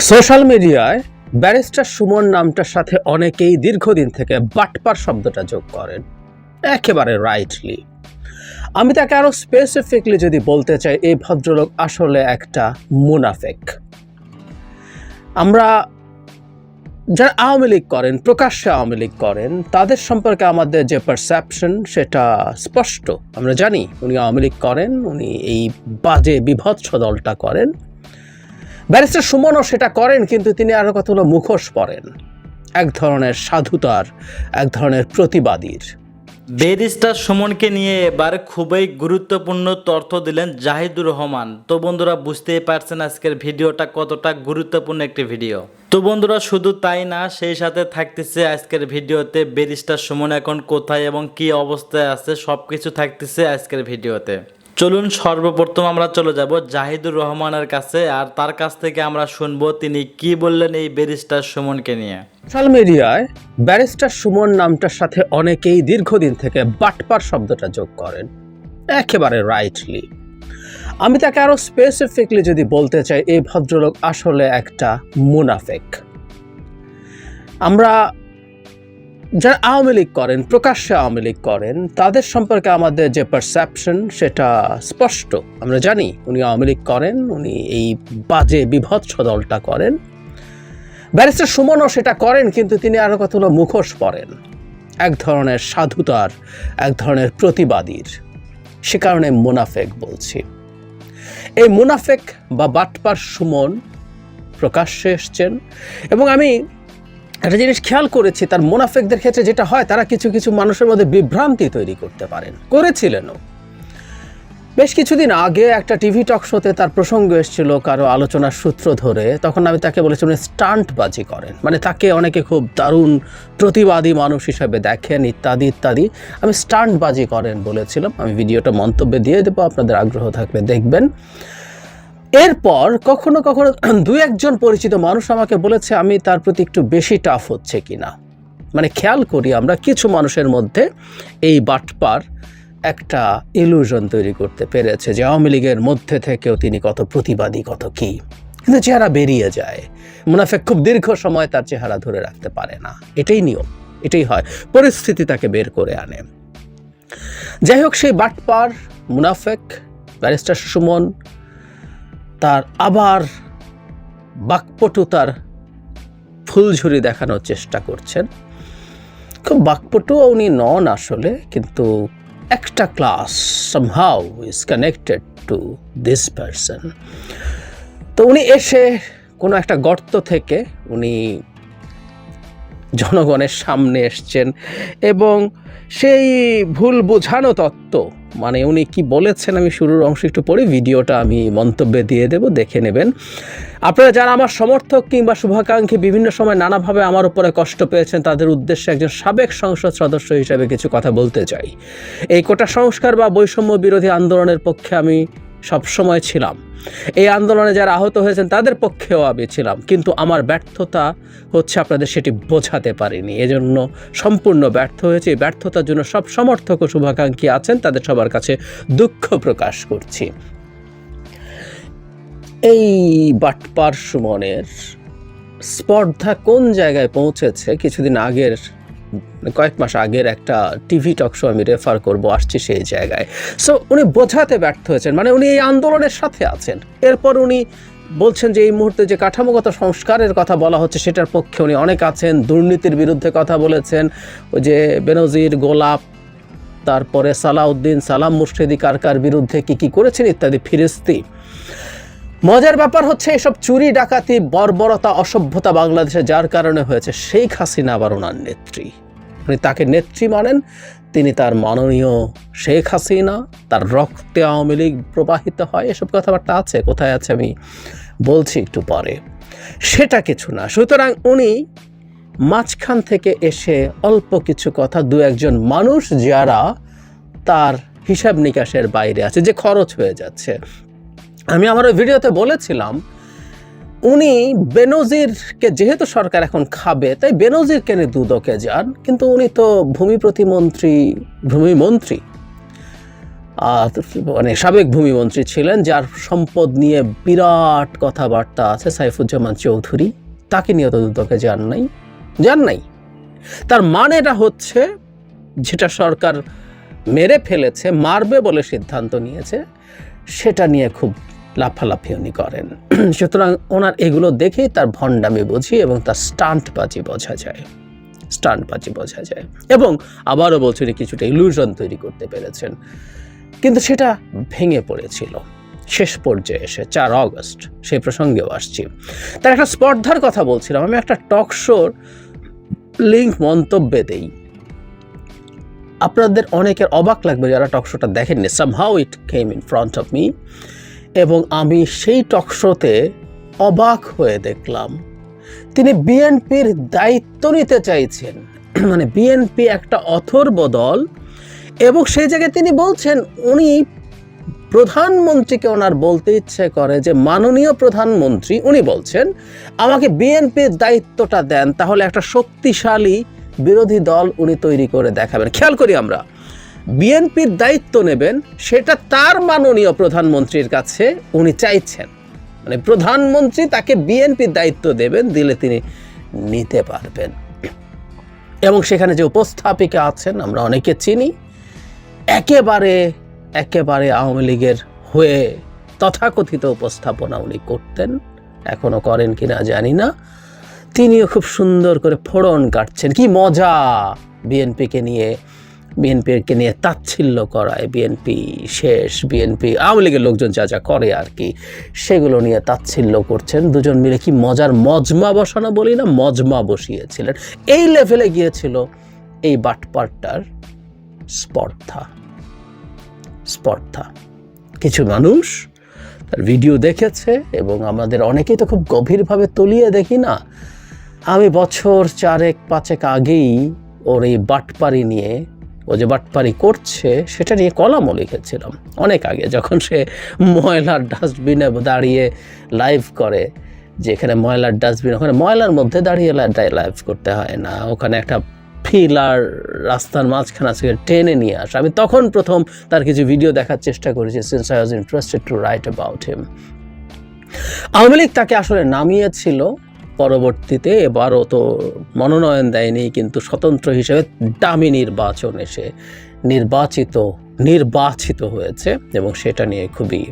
Social মিডিয়ায় barrister Suman নামটার সাথে অনেকেই দীর্ঘদিন থেকে বাটপার শব্দটা যোগ করেন, একেবারে রাইটলি। আমি তাকে আরো স্পেসিফিকলি যদি বলতে চাই, এই ভদ্রলোক আসলে একটা মুনাফেক। আমরা যারা আওয়ামী লীগ করেন, প্রকাশ্যে আওয়ামী লীগ করেন, তাদের সম্পর্কে আমাদের যে পারসেপশন সেটা স্পষ্ট। আমরা জানি উনি আওয়ামী লীগ করেন, উনি এই বাজে বিভৎস দলটা করেন। ব্যারিস্টার সুমনও সেটা করেন, কিন্তু তিনি আরো কতগুলো মুখোশ পরেন, এক ধরনের সাধুতার, এক ধরনের প্রতিবাদীর। ব্যারিস্টার সুমনকে নিয়ে এবার খুবই গুরুত্বপূর্ণ তথ্য দিলেন জাহিদুর রহমান। তো বন্ধুরা, বুঝতেই পারছেন আজকের ভিডিওটা কতটা গুরুত্বপূর্ণ একটি ভিডিও। তো বন্ধুরা, শুধু তাই না, সেই সাথে থাকতেছে আজকের ভিডিওতে ব্যারিস্টার সুমন এখন কোথায় এবং কি অবস্থায় আছে সবকিছু থাকতেছে আজকের ভিডিওতে। চলুন সর্বপ্রথম আমরা চলে যাব জাহিদুর রহমানের কাছে, আর তার কাছ থেকে আমরা শুনবো তিনি কি বললেন এই ব্যারিস্টার সুমনকে নিয়ে। সোশ্যাল মিডিয়ায় ব্যারিস্টার সুমন নামটার সাথে অনেকেই দীর্ঘদিন থেকে বাটপার শব্দটা যোগ করেন, একেবারে রাইটলি। আমি তাকে আরো স্পেসিফিকলি যদি বলতে চাই, এই ভদ্রলোক আসলে একটা মুনাফেক। আমরা যারা আওয়ামী লীগ করেন, প্রকাশ্যে আওয়ামী লীগ করেন, তাদের সম্পর্কে আমাদের যে পারসেপশন সেটা স্পষ্ট। আমরা জানি উনি আওয়ামী লীগ করেন, উনি এই বাজে বিভৎস দলটা করেন। ব্যারিস্টার সুমনও সেটা করেন, কিন্তু তিনি আরো কতগুলো মুখোশ পরেন, এক ধরনের সাধুতার, এক ধরনের প্রতিবাদীর। সে কারণে মুনাফেক বলছি। এই মুনাফেক বা বাটপার সুমন প্রকাশ্যে এসছেন, এবং আমি একটা জিনিস খেয়াল করেছি, তার মুনাফেকদের ক্ষেত্রে যেটা হয়, তারা কিছু কিছু মানুষের মধ্যে বিভ্রান্তি তৈরি করতে পারেন, করেছিলেনও। বেশ কিছুদিন আগে একটা টিভি টক শোতে তার প্রসঙ্গ এসেছিল কারো আলোচনার সূত্র ধরে। তখন আমি তাকে বলেছিলাম স্টান্টবাজি করেন, মানে তাকে অনেকে খুব দারুণ প্রতিবাদী মানুষ হিসাবে দেখেন, ইত্যাদি ইত্যাদি। আমি স্টান্টবাজি করেন বলেছিলাম। আমি ভিডিওটা মন্তব্যে দিয়ে দেবো, আপনাদের আগ্রহ থাকলে দেখবেন। এরপর কখনো কখনো দু একজন পরিচিত মানুষ আমাকে বলেছে আমি তার প্রতি একটু বেশি টাফ হচ্ছে কিনা। মানে খেয়াল করি আমরা কিছু মানুষের মধ্যে এই বাটপার একটা ইলুশন তৈরি করতে পেরেছে যে আওয়ামী লীগের মধ্যে থেকেও তিনি কত প্রতিবাদী, কত কি, কিন্তু চেহারা বেরিয়ে যায়। মুনাফেক খুব দীর্ঘ সময় তার চেহারা ধরে রাখতে পারে না, এটাই নিয়ম, এটাই হয়, পরিস্থিতি তাকে বের করে আনে। যাই হোক, সেই বাটপার মুনাফেক ব্যারিস্টার সুমন তার আবার বাকপটুতার ফুলঝুরি দেখানোর চেষ্টা করছেন। খুব বাকপটুও উনি নন আসলে, কিন্তু একটা class somehow is connected to this person. তো উনি এসে কোনো একটা গর্ত থেকে উনি জনগণের সামনে এসছেন, এবং সেই ভুল বোঝানো তত্ত্ব, মানে উনি কি বলেছেন, আমি শুরুর অংশ একটু পড়ি, ভিডিওটা আমি মন্তব্যে দিয়ে দেব, দেখে নেবেন। আপনারা যারা আমার সমর্থক কিংবা শুভাকাঙ্ক্ষী বিভিন্ন সময় নানাভাবে আমার উপরে কষ্ট পেয়েছেন, তাদের উদ্দেশ্যে একজন সাবেক সংসদ সদস্য হিসেবে কিছু কথা বলতে চাই। এই কোটা সংস্কার বা বৈষম্য বিরোধী আন্দোলনের পক্ষে আমি সবসময় ছিলাম। এই আন্দোলনে যারা আহত হয়েছেন তাদের পক্ষেও আমি ছিলাম, কিন্তু আমার ব্যর্থতা হচ্ছে আপনাদের সেটি বোঝাতে পারিনি, এজন্য সম্পূর্ণ ব্যর্থ হয়েছে। এই ব্যর্থতার জন্য সব সমর্থক ও শুভাকাঙ্ক্ষী আছেন, তাদের সবার কাছে দুঃখ প্রকাশ করছি। এই বাটপার সুমনের স্পর্ধা কোন জায়গায় পৌঁছেছে, কিছুদিন আগের, কয়েক মাস আগের একটা টিভি টক শো আমি রেফার করব, আসছি সেই জায়গায়। সো উনি বোঝাতে ব্যর্থ হয়েছেন, মানে উনি এই আন্দোলনের সাথে আছেন। এরপর উনি বলছেন যে এই মুহূর্তে যে কাঠামোগত সংস্কারের কথা বলা হচ্ছে সেটার পক্ষে উনি অনেক আছেন। দুর্নীতির বিরুদ্ধে কথা বলেছেন, ওই যে বেনজির, গোলাপ, তারপরে সালাউদ্দিন, সালাম মুর্শিদি কার বিরুদ্ধে কি করেছেন ইত্যাদি ফিরিস্তি। মজার ব্যাপার হচ্ছে এসব চুরি, ডাকাতি, বর্বরতা, অসভ্যতা বাংলাদেশে যার কারণে হয়েছে শেখ হাসিনা আবার ওনার নেত্রী। উনি তাকে নেত্রী মানেন, তিনি তার মাননীয় শেখ হাসিনা, তার রক্তে আওয়ামী লীগ প্রবাহিত হয়, এসব কথাবার্তা আছে। কোথায় আছে আমি বলছি একটু পরে, সেটা কিছু না। সুতরাং উনি মাঝখান থেকে এসে অল্প কিছু কথা, দু একজন মানুষ যারা তার হিসাব নিকাশের বাইরে আছে, যে খরচ হয়ে যাচ্ছে। আমি আমার ভিডিওতে বলেছিলাম উনি বেনজিরকে, যেহেতু সরকার এখন খাবে, তাই বেনজিরকে নিয়ে দুদকে যান, কিন্তু উনি তো ভূমি মন্ত্রী। মানে সাবেক ভূমিমন্ত্রী ছিলেন, যার সম্পদ নিয়ে বিরাট কথাবার্তা আছে, সাইফুজ্জামান চৌধুরী, তাকে নিয়ে তো দুদকে যান নাই। তার মানেটা হচ্ছে যেটা সরকার মেরে ফেলেছে, মারবে বলে সিদ্ধান্ত নিয়েছে, সেটা নিয়ে খুব লাফালাফি উনি করেন। সুতরাং ওনার এগুলো দেখেই তার ভণ্ডামি বুঝি এবং তার স্টান্টবাজি বোঝা যায়। এবং আবারও বলছি উনি কিছুটা ইলুশন তৈরি করতে পেরেছেন, কিন্তু সেটা ভেঙে পড়েছিল শেষ পর্যায়ে এসে 4 অগস্ট। সেই প্রসঙ্গেও আসছি। তার একটা স্পর্ধার কথা বলছিলাম, আমি একটা টক শোর লিঙ্ক মন্তব্যে দেই, আপনাদের অনেকের অবাক লাগবে যারা টক শোটা দেখেননি। Somehow it came in front of me, এবং আমি সেই টক শোতে অবাক হয়ে দেখলাম তিনি বিএনপির দায়িত্ব নিতে চাইছেন, মানে বিএনপি একটা অথর্ব দল, এবং সেই জায়গায় তিনি বলছেন উনি প্রধানমন্ত্রীকে ওনার বলতে ইচ্ছে করে যে মাননীয় প্রধানমন্ত্রী, উনি বলছেন আমাকে বিএনপির দায়িত্বটা দেন, তাহলে একটা শক্তিশালী বিরোধী দল উনি তৈরি করে দেখাবেন। খেয়াল করি আমরা, বিএনপির দায়িত্ব নেবেন সেটা তার মাননীয় প্রধানমন্ত্রীর কাছে উনি চাইছেন, মানে প্রধানমন্ত্রী তাকে বিএনপির দায়িত্ব দেবেন, দিলে তিনি নিতে পারবেন। এবং সেখানে যে উপস্থাপিকা আছেন আমরা অনেকে চিনি, একেবারে আওয়ামী লীগের হয়ে তথাকথিত উপস্থাপনা উনি করতেন, এখনো করেন কিনা জানি না। তিনিও খুব সুন্দর করে ফোড়ন কাটছেন, কি মজা বিএনপিকে নিয়ে তাচ্ছিল্য করায়, বিএনপি শেষ, বিএনপি আওয়ামী লীগের লোকজন যা যা করে আর কি, সেগুলো নিয়ে তাচ্ছিল্য করছেন। দুজন মিলে কি মজার মজমা বসানো বলি না, মজমা বসিয়েছিলেন। এই লেভেলে গিয়েছিল এই বাটপারটার স্পর্ধা। কিছু মানুষ তার ভিডিও দেখেছে, এবং আমাদের অনেকেই তো খুব গভীরভাবে তলিয়ে দেখি না। আমি বছর 4-5 আগেই ওর এই বাটপারি নিয়ে, ও যে বাটপারি করছে সেটা নিয়ে কলামও লিখেছিলাম অনেক আগে, যখন সে ময়লার ডাস্টবিনে দাঁড়িয়ে লাইভ করে, যেখানে ময়লার ডাস্টবিন, ওখানে ময়লার মধ্যে দাঁড়িয়ে লাইভ করতে হয় না, ওখানে একটা ফিলার রাস্তার মাঝখানে থেকে টেনে নিয়ে আসে। আমি তখন প্রথম তার কিছু ভিডিও দেখার চেষ্টা করেছি, since I was interested to right about him. Awami League তাকে আসলে নামিয়েছিল পরবর্তীতে, এবারও তো মনোনয়ন দেয়নি, কিন্তু স্বতন্ত্র হিসেবে দামি নির্বাচন এসে নির্বাচিত হয়েছে, এবং সেটা নিয়ে খুবই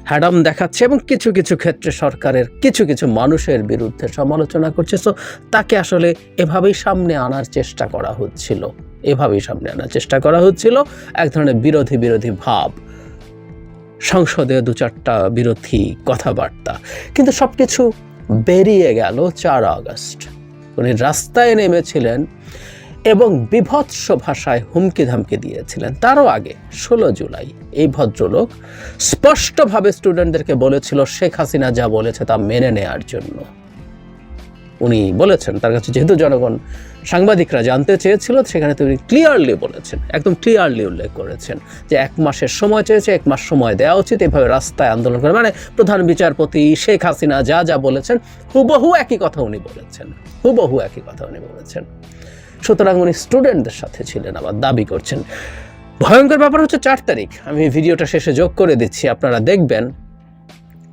হ্যাডাম দেখাচ্ছে, এবং কিছু ক্ষেত্রে সরকারের কিছু মানুষের বিরুদ্ধে সমালোচনা করছে। সো তাকে আসলে এভাবেই সামনে আনার চেষ্টা করা হচ্ছিল, এক ধরনের বিরোধী ভাব, সংসদে 2-4টা বিরোধী কথাবার্তা, কিন্তু সবকিছু বেরিয়ে গেল 4 আগস্ট। উনি রাস্তায় নেমেছিলেন এবং বিভৎস ভাষায় হুমকি ধামকি দিয়েছিলেন। তারও আগে 16 জুলাই এই ভদ্রলোক স্পষ্টভাবে স্টুডেন্টদেরকে বলেছিল শেখ হাসিনা যা বলেছে তা মেনে নেয়ার জন্য। উনি বলেছেন, তার কাছে যেহেতু জনগণ, সাংবাদিকরা জানতে চেয়েছিল, সেখানে তিনি ক্লিয়ারলি বলেছেন, একদম ক্লিয়ারলি উল্লেখ করেছেন যে 1 মাসের সময় চেয়েছে, 1 মাস সময় দেওয়া উচিত, এভাবে রাস্তায় আন্দোলন করে, মানে প্রধান বিচারপতি শেখ হাসিনা যা বলেছেন হুবহু একই কথা উনি বলেছেন। সুতরাং উনি স্টুডেন্টদের সাথে ছিলেন, আবার দাবি করছেন। ভয়ঙ্কর ব্যাপার হচ্ছে 4 তারিখ, আমি ভিডিওটা শেষে যোগ করে দিচ্ছি, আপনারা দেখবেন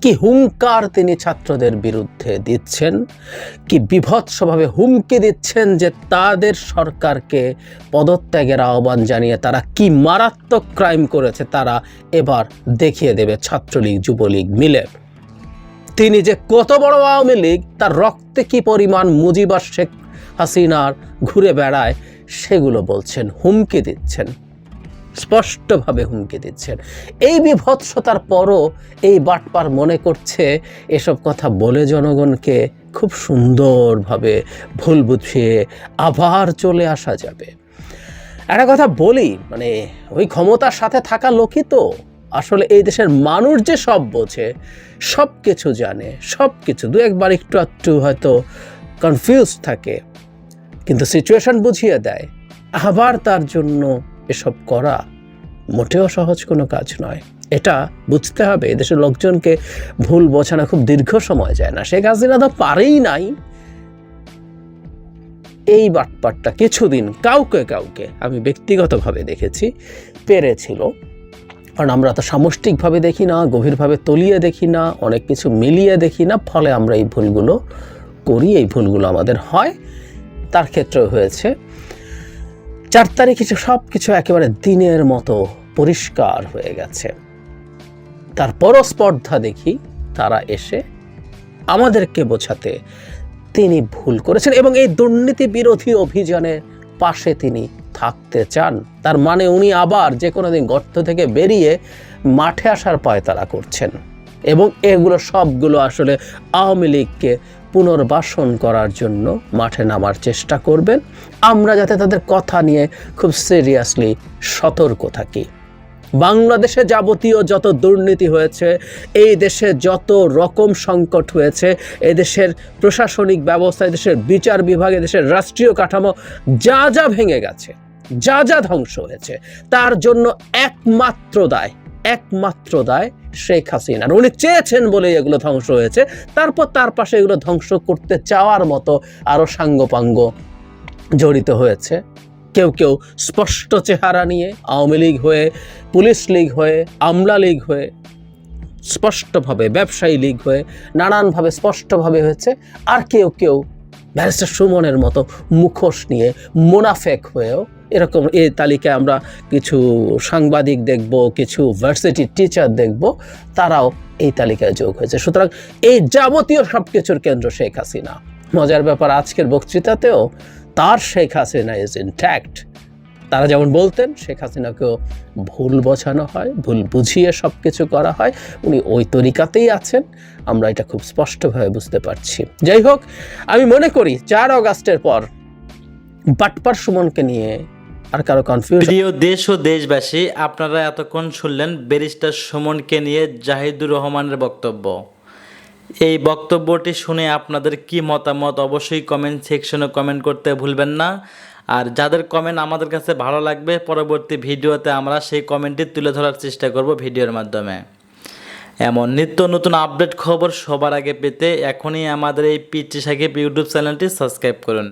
কি হুঙ্কার তিনি ছাত্রদের বিরুদ্ধে দিচ্ছেন, কি বিভৎসভাবে হুমকি দিচ্ছেন যে তাদের সরকারকে পদত্যাগের আহ্বান জানিয়ে তারা কি মারাত্মক ক্রাইম করেছে তারা এবার দেখিয়ে দেবে ছাত্রলীগ যুবলীগ মিলে। তিনি যে কত বড় আওয়ামী লীগ, তার রক্তে কি পরিমাণ মুজিবুর শেখ হাসিনার ঘুরে বেড়ায়, সেগুলো বলছেন, হুমকি দিচ্ছেন, স্পষ্টভাবে হুমকি দিচ্ছেন। এই বিভৎসতার পরও এই বাটপার মনে করছে এসব কথা বলে জনগণকে খুব সুন্দরভাবে ভুল বুঝিয়ে আবার চলে আসা যাবে। একটা কথা বলি, মানে ওই ক্ষমতার সাথে থাকা লোকই তো আসলে এই দেশের মানুষ যে সব বোঝে, সব কিছু জানে, সব কিছু 2-1বার একটু হয়তো কনফিউজ থাকে, কিন্তু সিচুয়েশন বুঝিয়ে দেয়। আবার তার জন্য এসব করা মোটেও সহজ কোনো কাজ নয়, এটা বুঝতে হবে। এদেশের লোকজনকে ভুল বোঝানো খুব দীর্ঘ সময় যায় না, শেখ হাসিনা তো পারেই নাই। এই বাটপারটা কিছুদিন কাউকে আমি ব্যক্তিগতভাবে দেখেছি পেরেছিল, কারণ আমরা তো সামষ্টিকভাবে দেখি না, গভীরভাবে তলিয়ে দেখি না, অনেক কিছু মিলিয়ে দেখি না, ফলে আমরা এই ভুলগুলো করি, এই ভুলগুলো আমাদের হয়। তার ক্ষেত্রেও হয়েছে। 4 তারিখে সব কিছু একেবারে দিনের মতো পরিষ্কার হয়ে গেছে। তারপরও স্পর্ধা দেখি তারা এসে আমাদেরকে বোঝাতে তিনি ভুল করেছেন এবং এই দুর্নীতি বিরোধী অভিযানের পাশে তিনি থাকতে চান। তার মানে উনি আবার যে কোনো দিন গর্ত থেকে বেরিয়ে মাঠে আসার পায়তারা করছেন এবং এগুলো সবগুলো আসলে আওয়ামী লীগকে পুনর্বাসন করার জন্য মাঠে নামার চেষ্টা করবেন। আমরা যাতে তাদের কথা নিয়ে খুব সিরিয়াসলি সতর্ক থাকি। বাংলাদেশে যাবতীয় যত দুর্নীতি হয়েছে, এই দেশে যত রকম সংকট হয়েছে, এই দেশের প্রশাসনিক ব্যবস্থা, এই দেশের বিচার বিভাগ, এই দেশের রাষ্ট্রীয় কাঠামো যা যা ভেঙে গেছে, যা যা ধ্বংস হয়েছে, তার জন্য একমাত্র দায় শেখ হাসিনার। উনি চেয়েছেন বলে এগুলো ধ্বংস হয়েছে। তারপর তার পাশে এগুলো ধ্বংস করতে চাওয়ার মতো আরও সাঙ্গপাঙ্গ জড়িত হয়েছে। কেউ স্পষ্ট চেহারা নিয়ে আওয়ামী লীগ হয়ে, পুলিশ লীগ হয়ে, আমলা লীগ হয়ে, স্পষ্টভাবে ব্যবসায়ী লীগ হয়ে, নানানভাবে স্পষ্টভাবে হয়েছে। আর কেউ ব্যারিস্টার সুমনের মতো মুখোশ নিয়ে মুনাফেক হয়েও এরকম এই তালিকায় আমরা কিছু সাংবাদিক দেখব, কিছু ভার্সিটির টিচার দেখব, তারাও এই তালিকায় যোগ হয়েছে। সুতরাং এই যাবতীয় সব কিছুর কেন্দ্র শেখ হাসিনা। মজার ব্যাপার, আজকের বক্তৃতাতেও তার শেখ হাসিনা ইজ ইনট্যাক্ট। তারা যেমন বলতেন শেখ হাসিনাকেও ভুল বোঝানো হয়, ভুল বুঝিয়ে সব কিছু করা হয়, উনি ওই তরিকাতেই আছেন। আমরা এটা খুব স্পষ্টভাবে বুঝতে পারছি। যাই হোক, আমি মনে করি 4 অগাস্টের পর বাটপার সুমনকে নিয়ে আর কারো কনফিউশন। প্রিয় দেশ ও দেশবাসী, আপনারা এতক্ষণ শুনলেন ব্যারিস্টার সুমনকে নিয়ে জাহিদুর রহমানের বক্তব্য। এই বক্তব্যটি শুনে আপনাদের কি মতামত অবশ্যই কমেন্ট সেকশনে কমেন্ট করতে ভুলবেন না। আর যাদের কমেন্ট আমাদের কাছে ভালো লাগবে, পরবর্তী ভিডিওতে আমরা সেই কমেন্টটি তুলে ধরার চেষ্টা করব ভিডিওর মাধ্যমে। এমন নিত্য নতুন আপডেট খবর সবার আগে পেতে এখনই আমাদের এই পিচ্চি সাকিব ইউটিউব চ্যানেলটি সাবস্ক্রাইব করুন।